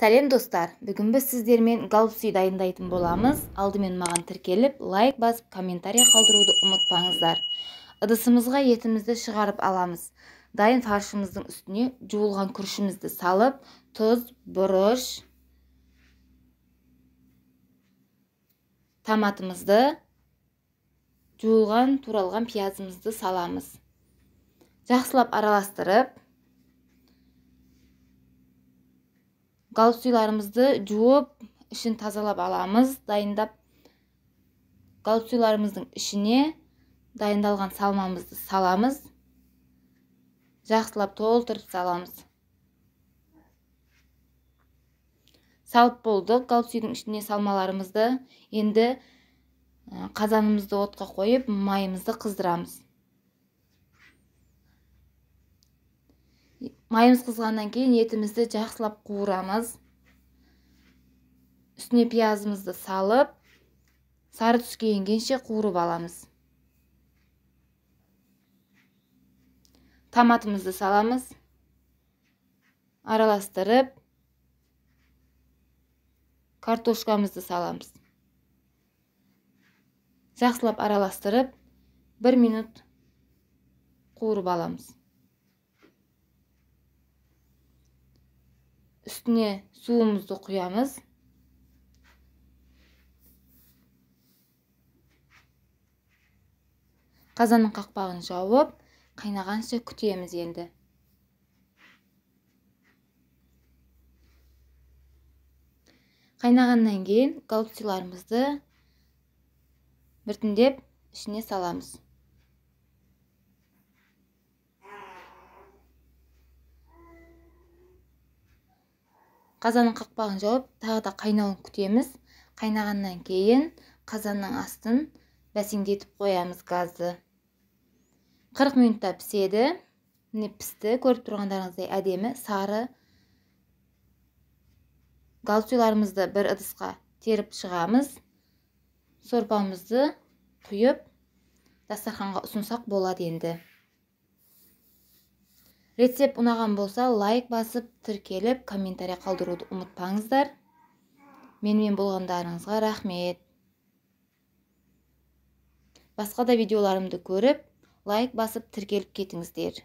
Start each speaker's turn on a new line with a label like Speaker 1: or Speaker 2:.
Speaker 1: Сәлем достар, бүгін біз сіздермен галпсүй дайындайтын боламыз. Алдымен маған тіркеліп, лайк басып, комментарий қалдыруды ұмытпаңыздар. Ыдысымызға етімізді шығарып аламыз. Дайын фаршымыздың үстіне жуылған күрішімізді салып, тұз, бұрыш, томатымызды, жуылған, туралған пиязымызды саламыз. Жақсылап араластырып, галпсүйларымызды жуып, ішін тазалап аламыз. Дайындап, галпсүйларымыздың ішіне дайындалған салмамызды саламыз. Жақсылап толтырып саламыз. Салып болдық галпсүйдің ішіне салмаларымызды. Енді қазанымызды отқа қойып, майымызды қыздырамыз. Майымыз қызғаннан кейін етімізді жақсылап қуырамыз. Үстіне пиязымызды салып, сары түске енгенше қуырып аламыз. Томатымызды саламыз. Араластырып, картошкамызды саламыз. Жақсылап араластырып, 1 минут қуырып аламыз. Үстіне суымызды құямыз. Қазанның қақпағын жауып, қайнағанша күтеміз енді. Қайнағаннан кейін галпсүйларымызды біртіндеп ішіне саламыз. Қазанның қақпағын жауып, тағы да қайнауын күтеміз. Қайнағаннан кейін қазанның астын бәсеңдетіп қоямыз газды. 40 минутта піседі. Міне пісті. Көріп тұрғандарыңыздай әдемі, сары. Галпсүйларымызды бір ыдысқа теріп шығамыз. Сорпамызды құйып, дастарханға ұсынсақ болады енді. Рецепт ұнаған болса, лайк басып, тіркеліп, комментарий қалдыруды ұмытпаңыздар. Менімен болғандарыңызға рахмет. Басқа да видеоларымды көріп, лайк басып, тіркеліп кетіңіздер.